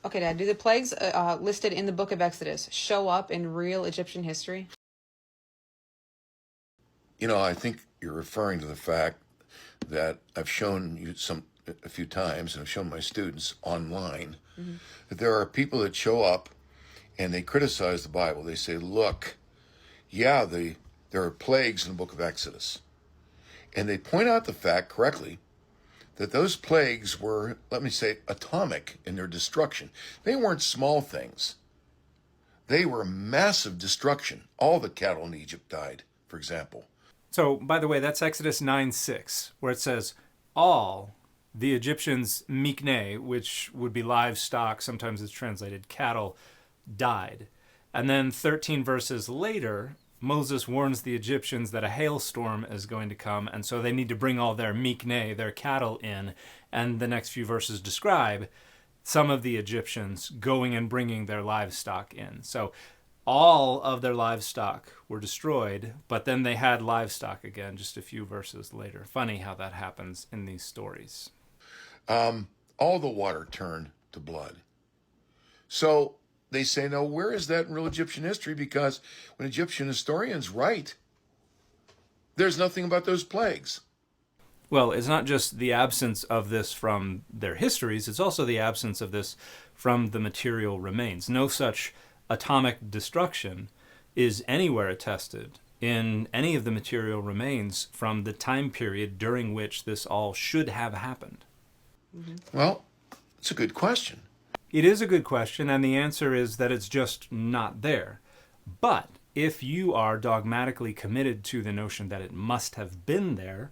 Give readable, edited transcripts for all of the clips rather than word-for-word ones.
Okay, Dad, do the plagues listed in the book of Exodus show up in real Egyptian history? I think you're referring to the fact that I've shown you a few times, and I've shown my students online, that there are people that show up and they criticize the Bible. They say, look, yeah, there are plagues in the book of Exodus. And they point out the fact correctly that those plagues were, let me say, atomic in their destruction. They weren't small things. They were massive destruction. All the cattle in Egypt died, for example. So, by the way, that's Exodus 9:6, where it says, all the Egyptians' mikne, which would be livestock, sometimes it's translated cattle, died. And then 13 verses later, Moses warns the Egyptians that a hailstorm is going to come, and so they need to bring all their mikne, their cattle, in. And the next few verses describe some of the Egyptians going and bringing their livestock in. So all of their livestock were destroyed, but then they had livestock again just a few verses later. Funny how that happens in these stories. All the water turned to blood. So they say, no, where is that in real Egyptian history? Because when Egyptian historians write, there's nothing about those plagues. Well, it's not just the absence of this from their histories, it's also the absence of this from the material remains. No such atomic destruction is anywhere attested in any of the material remains from the time period during which this all should have happened. Well, it's a good question. It is a good question, and the answer is that it's just not there. But if you are dogmatically committed to the notion that it must have been there,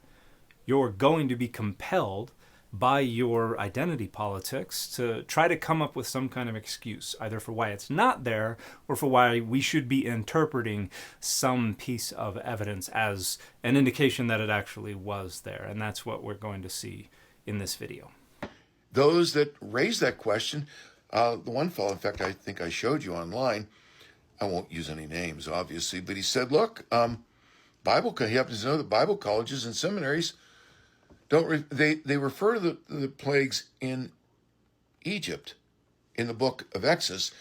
you're going to be compelled by your identity politics to try to come up with some kind of excuse, either for why it's not there or for why we should be interpreting some piece of evidence as an indication that it actually was there. And that's what we're going to see in this video. Those that raise that question, the one fellow, in fact, I think I showed you online, I won't use any names, obviously, but he said, look, he happens to know that Bible colleges and seminaries they refer to the plagues in Egypt in the book of Exodus,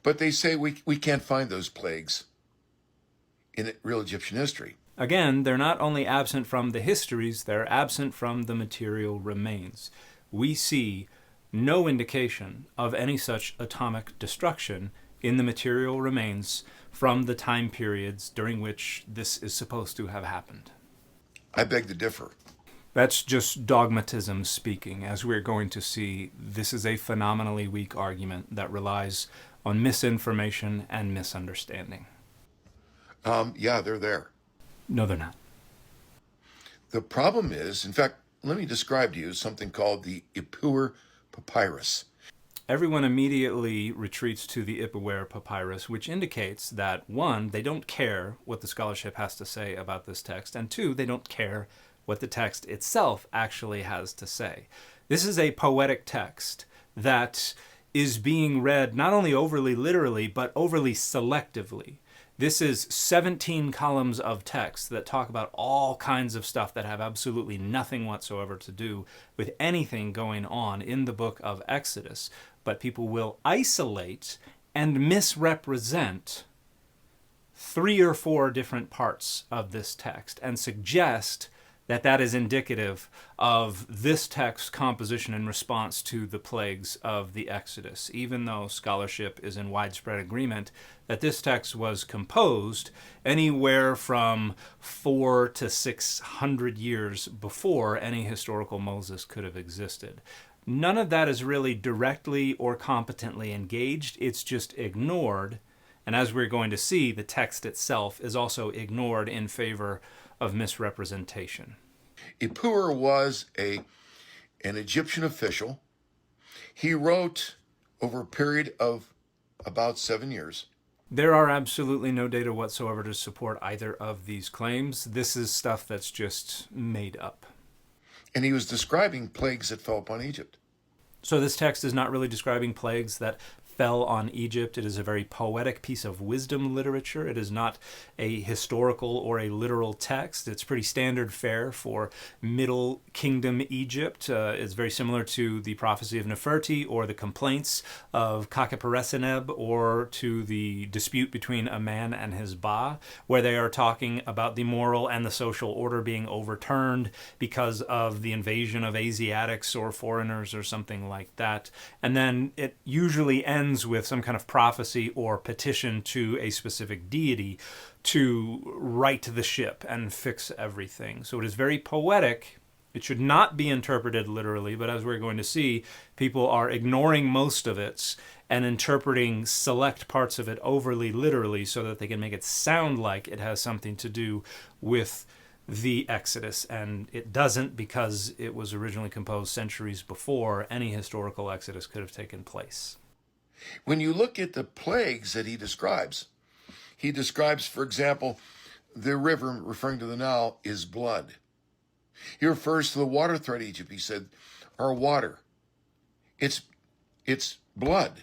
but they say we can't find those plagues in real Egyptian history. Again, they're not only absent from the histories, they're absent from the material remains. We see no indication of any such atomic destruction in the material remains from the time periods during which this is supposed to have happened. I beg to differ. That's just dogmatism speaking. As we're going to see, this is a phenomenally weak argument that relies on misinformation and misunderstanding. Yeah, they're there. No, they're not. The problem is, in fact, let me describe to you something called the Ipuwer Papyrus. Everyone immediately retreats to the Ipuwer Papyrus, which indicates that, one, they don't care what the scholarship has to say about this text, and two, they don't care what the text itself actually has to say. This is a poetic text that is being read not only overly literally, but overly selectively. This is 17 columns of text that talk about all kinds of stuff that have absolutely nothing whatsoever to do with anything going on in the book of Exodus. But people will isolate and misrepresent 3 or 4 different parts of this text and suggest that that is indicative of this text's composition in response to the plagues of the Exodus, even though scholarship is in widespread agreement that this text was composed anywhere from 400 to 600 years before any historical Moses could have existed. None of that is really directly or competently engaged. It's just ignored. And as we're going to see, the text itself is also ignored in favor of misrepresentation. Ipuwer was an Egyptian official. He wrote over a period of about 7 years. There are absolutely no data whatsoever to support either of these claims. This is stuff that's just made up. And he was describing plagues that fell upon Egypt. So this text is not really describing plagues that fell on Egypt. It is a very poetic piece of wisdom literature. It is not a historical or a literal text. It's pretty standard fare for Middle Kingdom Egypt. It's very similar to the prophecy of Neferti or the complaints of Kakapereseneb or to the dispute between a man and his Ba, where they are talking about the moral and the social order being overturned because of the invasion of Asiatics or foreigners or something like that. And then it usually ends with some kind of prophecy or petition to a specific deity to right the ship and fix everything. So it is very poetic. It should not be interpreted literally, but as we're going to see, people are ignoring most of it and interpreting select parts of it overly literally so that they can make it sound like it has something to do with the Exodus, and it doesn't, because it was originally composed centuries before any historical Exodus could have taken place. When you look at the plagues that he describes, for example, the river, referring to the Nile, is blood. He refers to the water throughout Egypt. He said, our water, it's blood.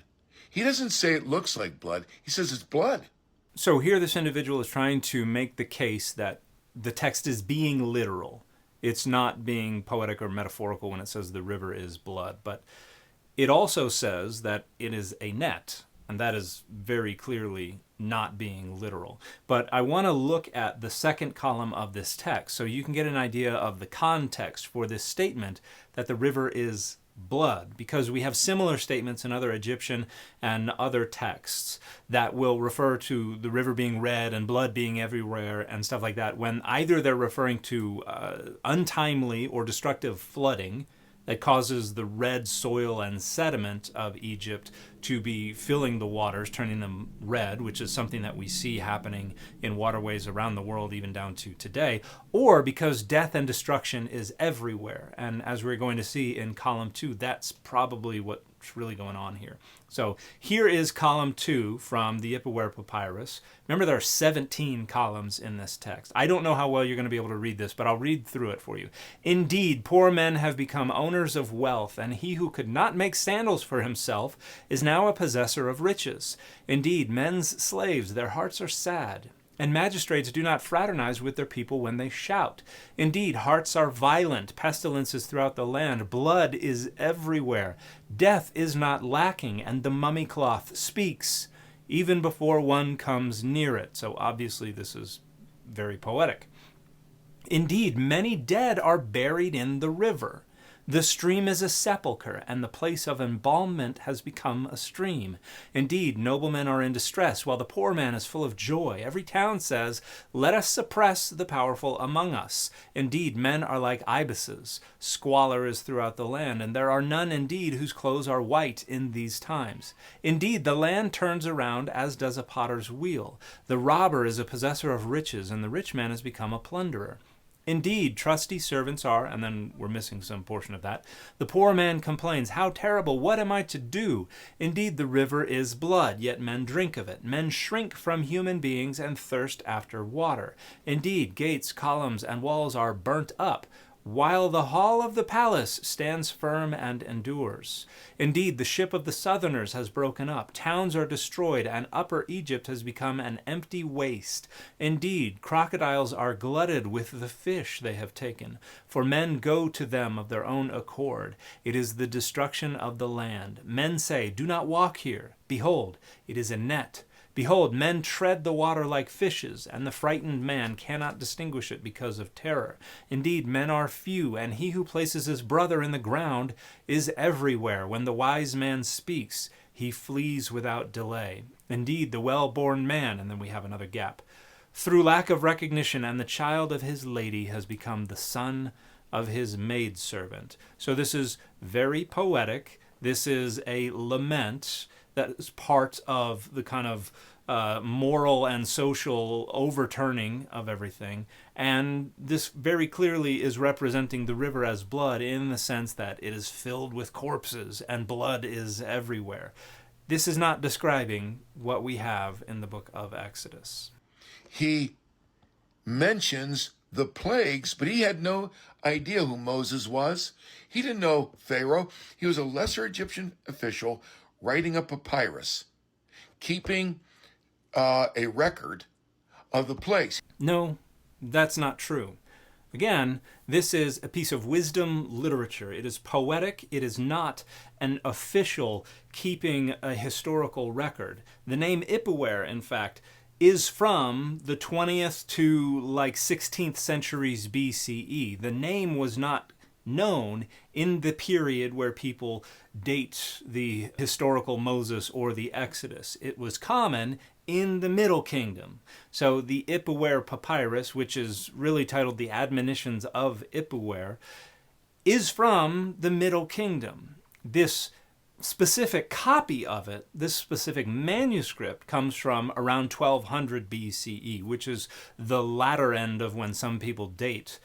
He doesn't say it looks like blood. He says it's blood. So here this individual is trying to make the case that the text is being literal. It's not being poetic or metaphorical when it says the river is blood. But it also says that it is a net, and that is very clearly not being literal. But I want to look at the second column of this text so you can get an idea of the context for this statement that the river is blood, because we have similar statements in other Egyptian and other texts that will refer to the river being red and blood being everywhere and stuff like that, when either they're referring to untimely or destructive flooding that causes the red soil and sediment of Egypt to be filling the waters, turning them red, which is something that we see happening in waterways around the world, even down to today, or because death and destruction is everywhere. And as we're going to see in column 2, that's probably what's really going on here. So here is column 2 from the Ipuwer Papyrus. Remember, there are 17 columns in this text. I don't know how well you're going to be able to read this, but I'll read through it for you. Indeed, poor men have become owners of wealth, and he who could not make sandals for himself is now a possessor of riches. Indeed, men's slaves, their hearts are sad. And magistrates do not fraternize with their people when they shout. Indeed, hearts are violent, pestilences throughout the land, blood is everywhere, death is not lacking, and the mummy cloth speaks, even before one comes near it. So obviously this is very poetic. Indeed, many dead are buried in the river. The stream is a sepulchre, and the place of embalmment has become a stream. Indeed, noblemen are in distress, while the poor man is full of joy. Every town says, let us suppress the powerful among us. Indeed, men are like ibises. Squalor is throughout the land, and there are none indeed whose clothes are white in these times. Indeed, the land turns around as does a potter's wheel. The robber is a possessor of riches, and the rich man has become a plunderer. Indeed, trusty servants are, and then we're missing some portion of that. The poor man complains, how terrible, what am I to do? Indeed, the river is blood, yet men drink of it. Men shrink from human beings and thirst after water. Indeed, gates, columns, and walls are burnt up, while the hall of the palace stands firm and endures. Indeed, the ship of the southerners has broken up, towns are destroyed, and Upper Egypt has become an empty waste. Indeed, crocodiles are glutted with the fish they have taken, for men go to them of their own accord. It is the destruction of the land. Men say, do not walk here. Behold, it is a net. Behold, men tread the water like fishes, and the frightened man cannot distinguish it because of terror. Indeed, men are few, and he who places his brother in the ground is everywhere. When the wise man speaks, he flees without delay. Indeed, the well-born man, and then we have another gap, through lack of recognition, and the child of his lady has become the son of his maidservant. So this is very poetic. This is a lament that is part of the kind of moral and social overturning of everything. And this very clearly is representing the river as blood in the sense that it is filled with corpses and blood is everywhere. This is not describing what we have in the book of Exodus. He mentions the plagues, but he had no idea who Moses was. He didn't know Pharaoh. He was a lesser Egyptian official writing a papyrus, keeping a record of the place. No, that's not true. Again, this is a piece of wisdom literature. It is poetic. It is not an official keeping a historical record. The name Ipuwer, in fact, is from the 20th to like 16th centuries BCE. The name was not known in the period where people date the historical Moses or the Exodus. It was common in the Middle Kingdom. So the Ipuwer Papyrus, which is really titled The Admonitions of Ipuwer, is from the Middle Kingdom. This specific copy of it, this specific manuscript, comes from around 1200 BCE, which is the latter end of when some people date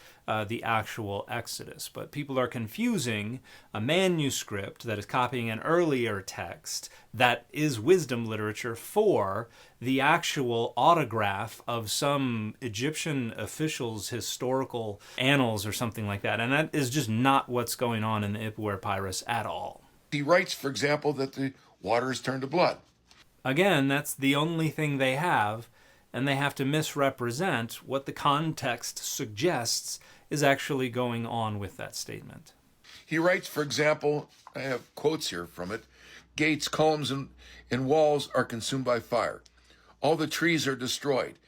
the actual Exodus. But people are confusing a manuscript that is copying an earlier text that is wisdom literature for the actual autograph of some Egyptian official's historical annals or something like that. And that is just not what's going on in the Ipuwer Papyrus at all. He writes, for example, that the water is turned to blood. Again, that's the only thing they have, and they have to misrepresent what the context suggests is actually going on with that statement. He writes, for example, I have quotes here from it, gates, columns, and walls are consumed by fire. All the trees are destroyed.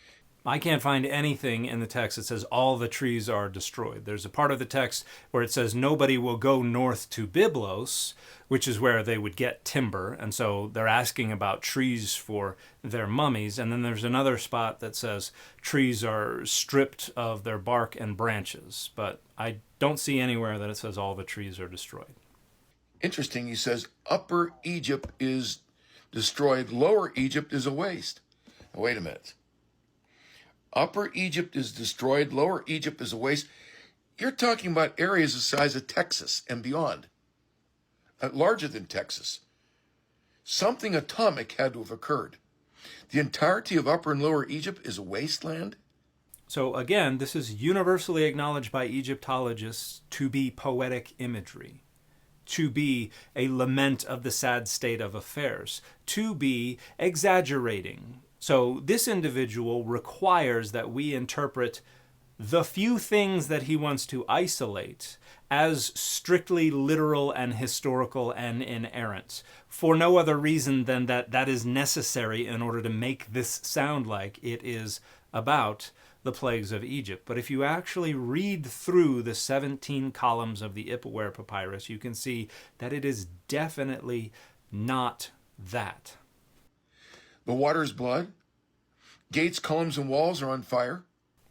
I can't find anything in the text that says all the trees are destroyed. There's a part of the text where it says nobody will go north to Byblos, which is where they would get timber. And so they're asking about trees for their mummies. And then there's another spot that says trees are stripped of their bark and branches. But I don't see anywhere that it says all the trees are destroyed. Interesting, he says, Upper Egypt is destroyed, Lower Egypt is a waste. Now, wait a minute. Upper Egypt is destroyed, Lower Egypt is a waste. You're talking about areas the size of Texas and beyond, larger than Texas. Something atomic had to have occurred. The entirety of Upper and Lower Egypt is a wasteland? So again, this is universally acknowledged by Egyptologists to be poetic imagery, to be a lament of the sad state of affairs, to be exaggerating. So this individual requires that we interpret the few things that he wants to isolate as strictly literal and historical and inerrant, for no other reason than that is necessary in order to make this sound like it is about the plagues of Egypt. But if you actually read through the 17 columns of the Ipuwer Papyrus, you can see that it is definitely not that. The water is blood. Gates, columns, and walls are on fire.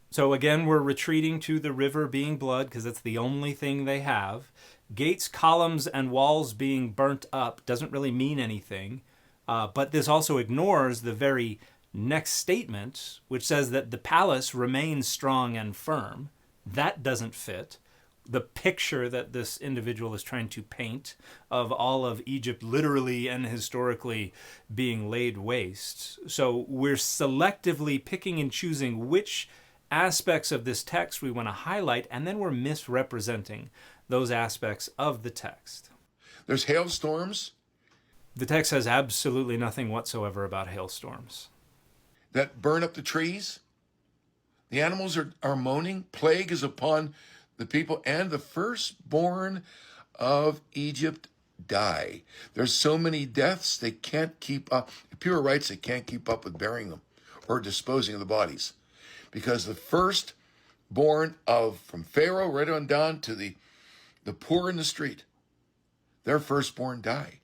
So again, we're retreating to the river being blood because that's the only thing they have. Gates, columns, and walls being burnt up doesn't really mean anything. But this also ignores the very next statement, which says that the palace remains strong and firm. That doesn't fit the picture that this individual is trying to paint of all of Egypt literally and historically being laid waste. So we're selectively picking and choosing which aspects of this text we want to highlight, and then we're misrepresenting those aspects of the text. There's hailstorms. The text says absolutely nothing whatsoever about hailstorms. That burn up the trees. The animals are moaning. Plague is upon the people, and the firstborn of Egypt die. There's so many deaths, they can't keep up. Ipuwer writes they can't keep up with burying them or disposing of the bodies, because the firstborn from Pharaoh right on down to the poor in the street, their firstborn die.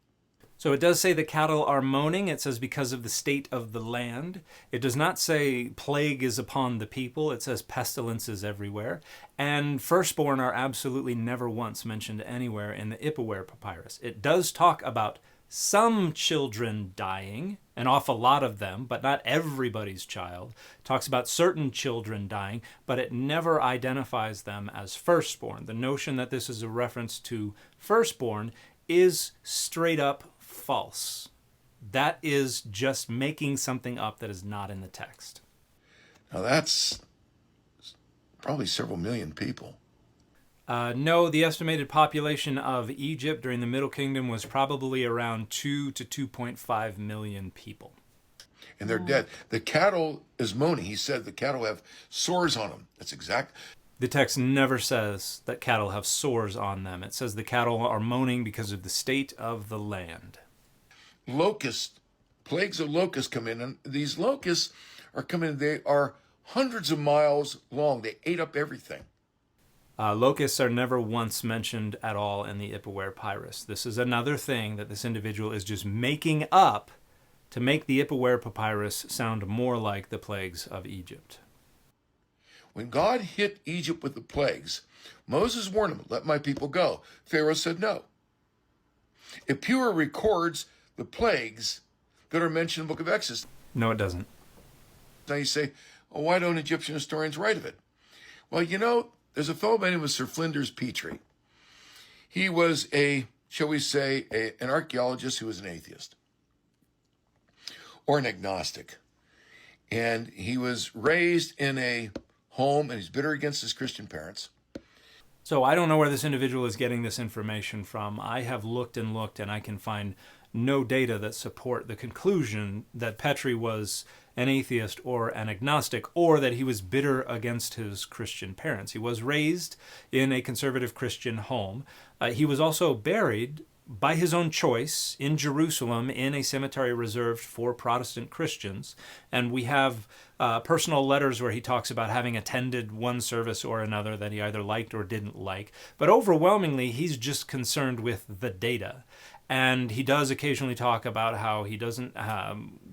So it does say the cattle are moaning. It says because of the state of the land. It does not say plague is upon the people. It says pestilence is everywhere. And firstborn are absolutely never once mentioned anywhere in the Ipuwer Papyrus. It does talk about some children dying, an awful lot of them, but not everybody's child. It talks about certain children dying, but it never identifies them as firstborn. The notion that this is a reference to firstborn is straight up false. That is just making something up that is not in the text. Now that's probably several million people. No, the estimated population of Egypt during the Middle Kingdom was probably around 2 to 2.5 million people. And they're dead. The cattle is moaning. He said the cattle have sores on them. That's exact. The text never says that cattle have sores on them. It says the cattle are moaning because of the state of the land. Locusts, plagues of locusts come in, and these locusts are coming. They are hundreds of miles long. They ate up everything. Locusts are never once mentioned at all in the Ipuwer Papyrus. This is another thing that this individual is just making up to make the Ipuwer Papyrus sound more like the plagues of Egypt. When God hit Egypt with the plagues, Moses warned him, "Let my people go." Pharaoh said no. Ipuwer records the plagues that are mentioned in the book of Exodus. No, it doesn't. Now you say, well, why don't Egyptian historians write of it? Well, there's a fellow by the name of Sir Flinders Petrie. He was shall we say, an archaeologist who was an atheist or an agnostic. And he was raised in a home, and he's bitter against his Christian parents. So I don't know where this individual is getting this information from. I have looked, and I can find no data that support the conclusion that Petrie was an atheist or an agnostic, or that he was bitter against his Christian parents. He was raised in a conservative Christian home. He was also buried by his own choice in Jerusalem in a cemetery reserved for Protestant Christians. And we have personal letters where he talks about having attended one service or another that he either liked or didn't like. But overwhelmingly, he's just concerned with the data. And he does occasionally talk about how he doesn't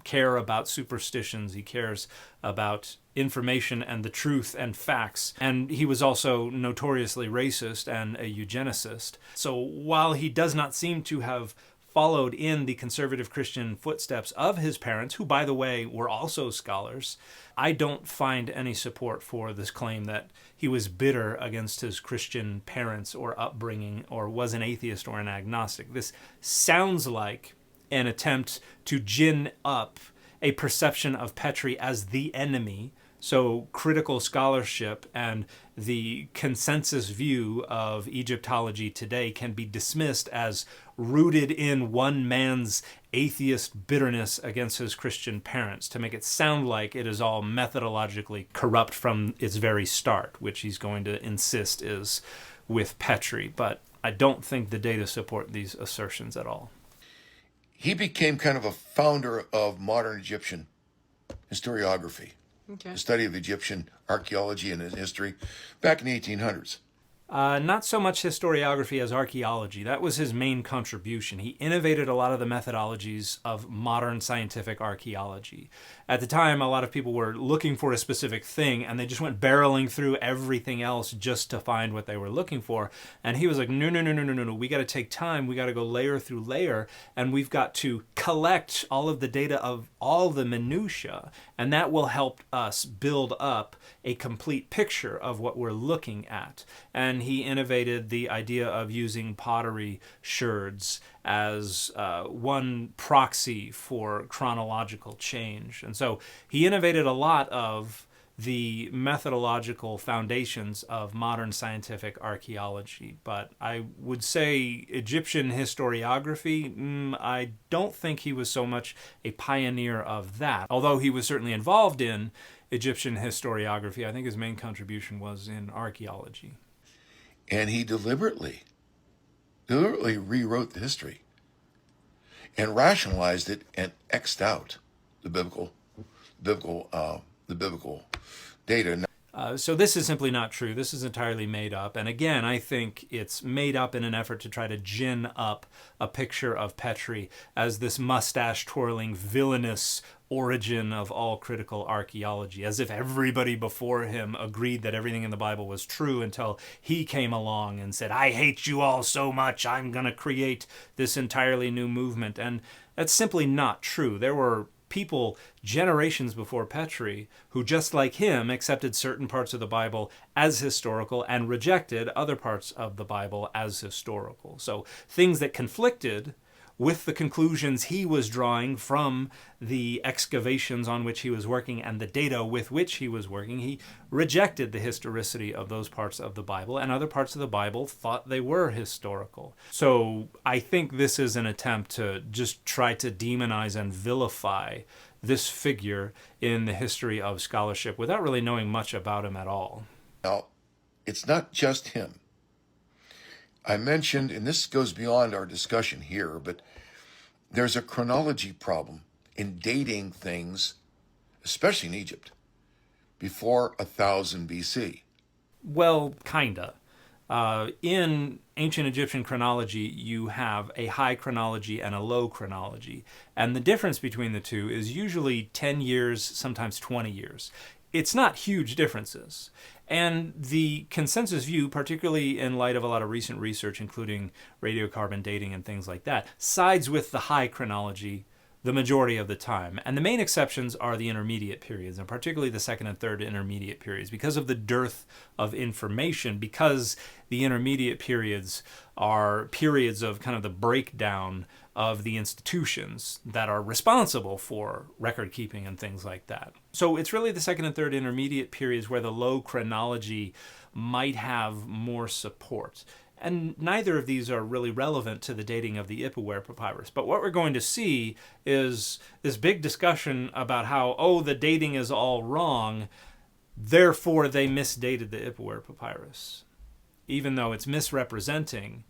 care about superstitions. He cares about information and the truth and facts. And he was also notoriously racist and a eugenicist. So while he does not seem to have followed in the conservative Christian footsteps of his parents, who, by the way, were also scholars, I don't find any support for this claim that he was bitter against his Christian parents or upbringing, or was an atheist or an agnostic. This sounds like an attempt to gin up a perception of Petrie as the enemy, so critical scholarship and the consensus view of Egyptology today can be dismissed as rooted in one man's atheist bitterness against his Christian parents, to make it sound like it is all methodologically corrupt from its very start, which he's going to insist is with Petrie. But I don't think the data support these assertions at all. He became kind of a founder of modern Egyptian historiography. Okay. The study of Egyptian archaeology and history back in the 1800s. Not so much historiography as archaeology. That was his main contribution. He innovated a lot of the methodologies of modern scientific archaeology. At the time, a lot of people were looking for a specific thing, and they just went barreling through everything else just to find what they were looking for. And he was like, no. We got to take time. We got to go layer through layer, and we've got to collect all of the data of all the minutiae, and that will help us build up a complete picture of what we're looking at. And he innovated the idea of using pottery sherds as one proxy for chronological change. And so he innovated a lot of the methodological foundations of modern scientific archaeology. But I would say Egyptian historiography, I don't think he was so much a pioneer of that. Although he was certainly involved in Egyptian historiography, I think his main contribution was in archaeology. And he deliberately rewrote the history and rationalized it and X'd out the biblical data. So this is simply not true. This is entirely made up. And again, I think it's made up in an effort to try to gin up a picture of Petrie as this mustache-twirling, villainous origin of all critical archaeology, as if everybody before him agreed that everything in the Bible was true until he came along and said, I hate you all so much, I'm going to create this entirely new movement. And that's simply not true. There were people generations before Petrie who, just like him, accepted certain parts of the Bible as historical and rejected other parts of the Bible as historical. So things that conflicted with the conclusions he was drawing from the excavations on which he was working and the data with which he was working. He rejected the historicity of those parts of the Bible, and other parts of the Bible thought they were historical. So I think this is an attempt to just try to demonize and vilify this figure in the history of scholarship without really knowing much about him at all. Now, it's not just him. I mentioned, and this goes beyond our discussion here, but there's a chronology problem in dating things, especially in Egypt, before 1000 BC. Well, kinda. In ancient Egyptian chronology, you have a high chronology and a low chronology. And the difference between the two is usually 10 years, sometimes 20 years. It's not huge differences. And the consensus view, particularly in light of a lot of recent research, including radiocarbon dating and things like that, sides with the high chronology the majority of the time. And the main exceptions are the intermediate periods, and particularly the second and third intermediate periods, because of the dearth of information, because the intermediate periods are periods of kind of the breakdown of the institutions that are responsible for record keeping and things like that. So it's really the second and third intermediate periods where the low chronology might have more support. And neither of these are really relevant to the dating of the Ipuwer Papyrus. But what we're going to see is this big discussion about how, oh, the dating is all wrong, therefore they misdated the Ipuwer Papyrus. Even though it's misrepresenting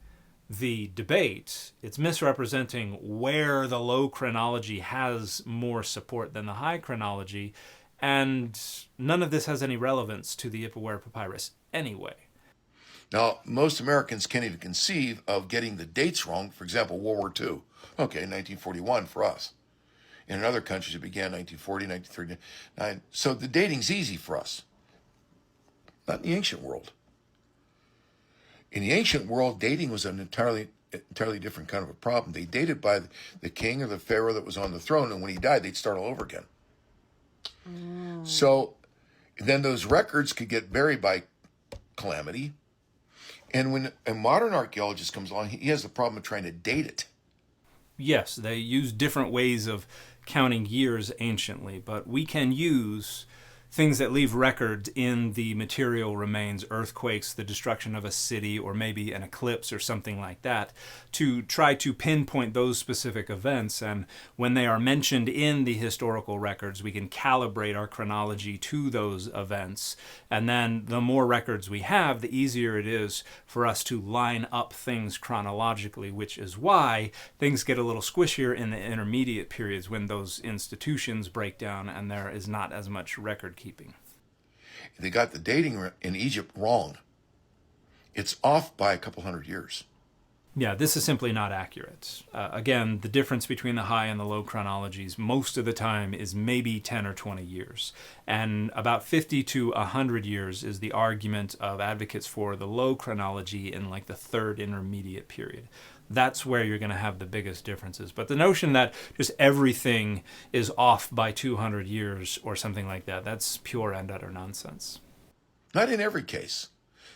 the debate, it's misrepresenting where the low chronology has more support than the high chronology, and none of this has any relevance to the Ipuwer Papyrus anyway. Now, most Americans can't even conceive of getting the dates wrong. For example, World War II. Okay, 1941 for us. In other countries, it began 1940, 1939. So the dating's easy for us. Not in the ancient world. In the ancient world, dating was an entirely different kind of a problem. They dated by the king or the pharaoh that was on the throne, and when he died, they'd start all over again. So then those records could get buried by calamity. And when a modern archaeologist comes along, he has the problem of trying to date it. Yes, they use different ways of counting years anciently, but we can use things that leave records in the material remains, earthquakes, the destruction of a city, or maybe an eclipse or something like that, to try to pinpoint those specific events. And when they are mentioned in the historical records, we can calibrate our chronology to those events. And then the more records we have, the easier it is for us to line up things chronologically, which is why things get a little squishier in the intermediate periods when those institutions break down and there is not as much record keeping. They got the dating in Egypt wrong. It's off by a couple hundred years. Yeah, this is simply not accurate. Again, the difference between the high and the low chronologies most of the time is maybe 10 or 20 years. And about 50 to 100 years is the argument of advocates for the low chronology in like the third intermediate period. That's where you're going to have the biggest differences. But the notion that just everything is off by 200 years or something like that, that's pure and utter nonsense. Not in every case.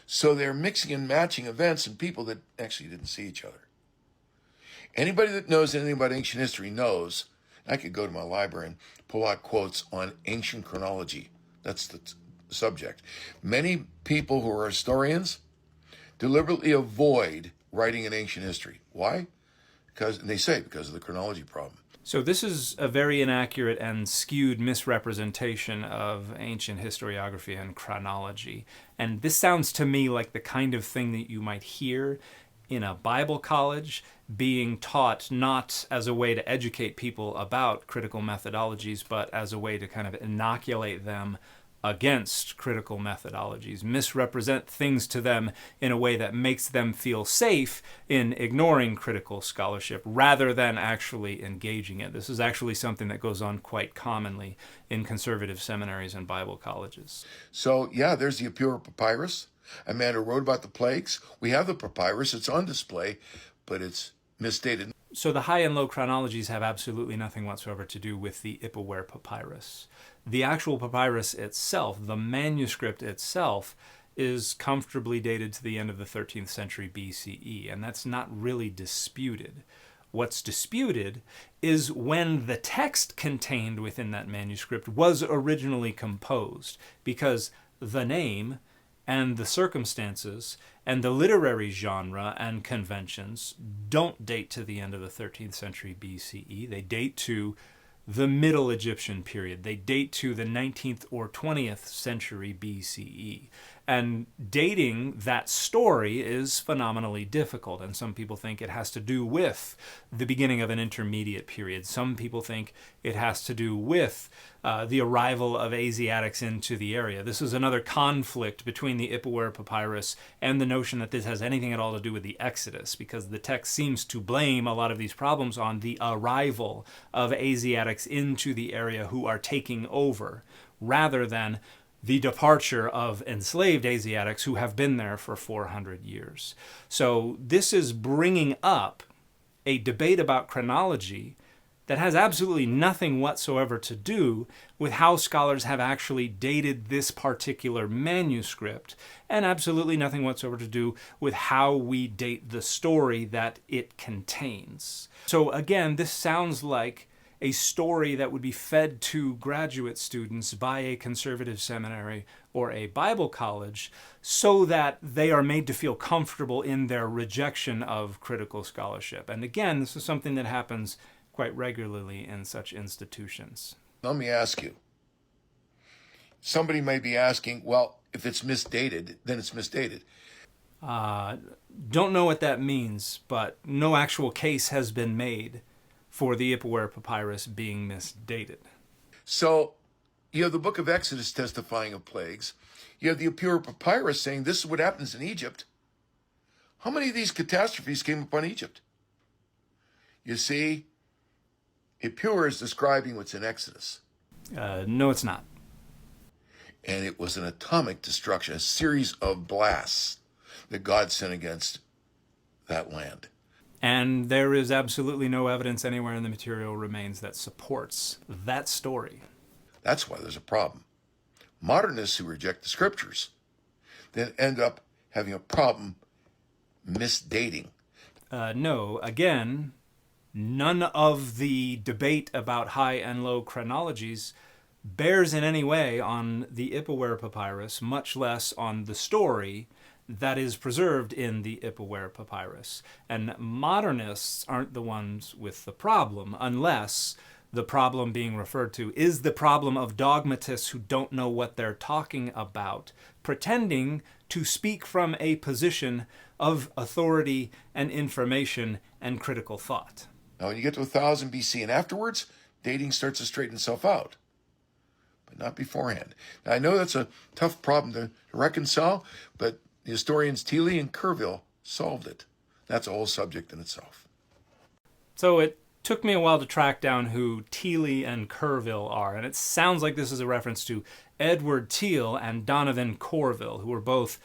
So they're mixing and matching events and people that actually didn't see each other. Anybody that knows anything about ancient history knows, I could go to my library and pull out quotes on ancient chronology. That's the subject. Many people who are historians deliberately avoid writing in ancient history. Why? Because of the chronology problem. So this is a very inaccurate and skewed misrepresentation of ancient historiography and chronology. And this sounds to me like the kind of thing that you might hear in a Bible college being taught not as a way to educate people about critical methodologies, but as a way to kind of inoculate them against critical methodologies, misrepresent things to them in a way that makes them feel safe in ignoring critical scholarship rather than actually engaging it. This is actually something that goes on quite commonly in conservative seminaries and Bible colleges. So, yeah, there's the Ipuwer Papyrus, a man who wrote about the plagues. We have the papyrus, it's on display, but it's misstated. So the high and low chronologies have absolutely nothing whatsoever to do with the Ipuwer Papyrus. The actual papyrus itself, the manuscript itself, is comfortably dated to the end of the 13th century BCE, and that's not really disputed. What's disputed is when the text contained within that manuscript was originally composed, because the name and the circumstances and the literary genre and conventions don't date to the end of the 13th century BCE. They date to the Middle Egyptian period. They date to the 19th or 20th century BCE. And dating that story is phenomenally difficult, and some people think it has to do with the beginning of an intermediate period. Some people think it has to do with the arrival of Asiatics into the area. This is another conflict between the Ipuwer Papyrus and the notion that this has anything at all to do with the Exodus, because the text seems to blame a lot of these problems on the arrival of Asiatics into the area who are taking over, rather than the departure of enslaved Asiatics who have been there for 400 years. So this is bringing up a debate about chronology that has absolutely nothing whatsoever to do with how scholars have actually dated this particular manuscript, and absolutely nothing whatsoever to do with how we date the story that it contains. So again, this sounds like a story that would be fed to graduate students by a conservative seminary or a Bible college so that they are made to feel comfortable in their rejection of critical scholarship. And again, this is something that happens quite regularly in such institutions. Let me ask you. Somebody may be asking, well, if it's misdated, then it's misdated. Don't know what that means, but no actual case has been made for the Ipuwer Papyrus being misdated. So you have the book of Exodus testifying of plagues. You have the Ipuwer Papyrus saying this is what happens in Egypt. How many of these catastrophes came upon Egypt? You see, Ipuwer is describing what's in Exodus. No, it's not. And it was an atomic destruction, a series of blasts that God sent against that land. And there is absolutely no evidence anywhere in the material remains that supports that story. That's why there's a problem. Modernists who reject the scriptures then end up having a problem misdating. No, again, none of the debate about high and low chronologies bears in any way on the Ipuwer Papyrus, much less on the story that is preserved in the Ipuwer Papyrus. And modernists aren't the ones with the problem, unless the problem being referred to is the problem of dogmatists who don't know what they're talking about, pretending to speak from a position of authority and information and critical thought. Now, when you get to 1000 BC and afterwards, dating starts to straighten itself out, but not beforehand. Now, I know that's a tough problem to reconcile, but the historians Thiele and Kerrville solved it. That's a whole subject in itself. So it took me a while to track down who Thiele and Kerrville are, and it sounds like this is a reference to Edward Thiele and Donovan Corville, who were both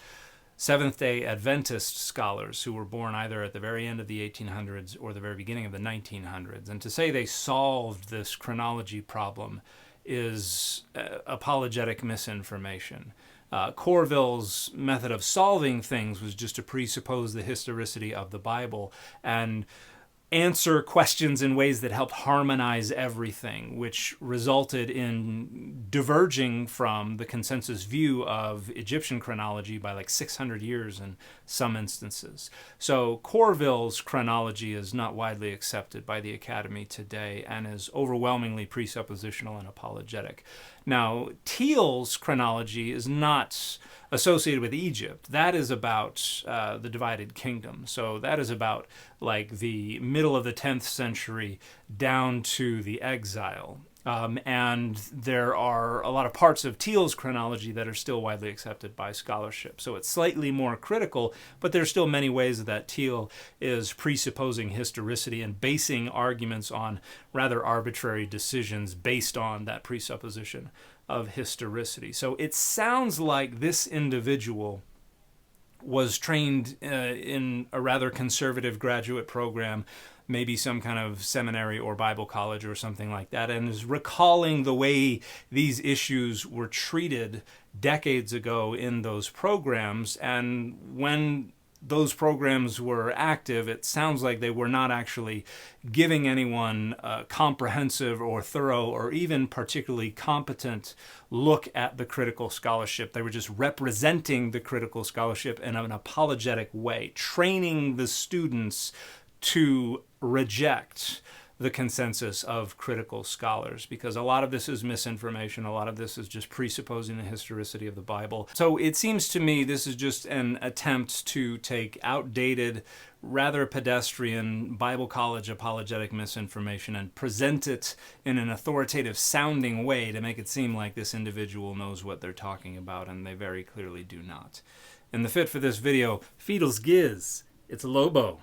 Seventh-day Adventist scholars who were born either at the very end of the 1800s or the very beginning of the 1900s. And to say they solved this chronology problem is apologetic misinformation. Corville's method of solving things was just to presuppose the historicity of the Bible and answer questions in ways that helped harmonize everything, which resulted in diverging from the consensus view of Egyptian chronology by like 600 years in some instances. So Corville's chronology is not widely accepted by the Academy today and is overwhelmingly presuppositional and apologetic. Now, Thiele's chronology is not associated with Egypt. That is about the divided kingdom. So that is about like the middle of the 10th century down to the exile. And there are a lot of parts of Thiele's chronology that are still widely accepted by scholarship. So it's slightly more critical, but there's still many ways that Thiele is presupposing historicity and basing arguments on rather arbitrary decisions based on that presupposition of historicity. So it sounds like this individual was trained in a rather conservative graduate program, maybe some kind of seminary or Bible college or something like that, and is recalling the way these issues were treated decades ago in those programs. And when those programs were active, it sounds like they were not actually giving anyone a comprehensive or thorough or even particularly competent look at the critical scholarship. They were just representing the critical scholarship in an apologetic way, training the students to reject the consensus of critical scholars, because a lot of this is misinformation. A lot of this is just presupposing the historicity of the Bible. So it seems to me this is just an attempt to take outdated, rather pedestrian Bible college apologetic misinformation and present it in an authoritative sounding way to make it seem like this individual knows what they're talking about, and they very clearly do not. And the fit for this video, Fiedels Giz, it's Lobo.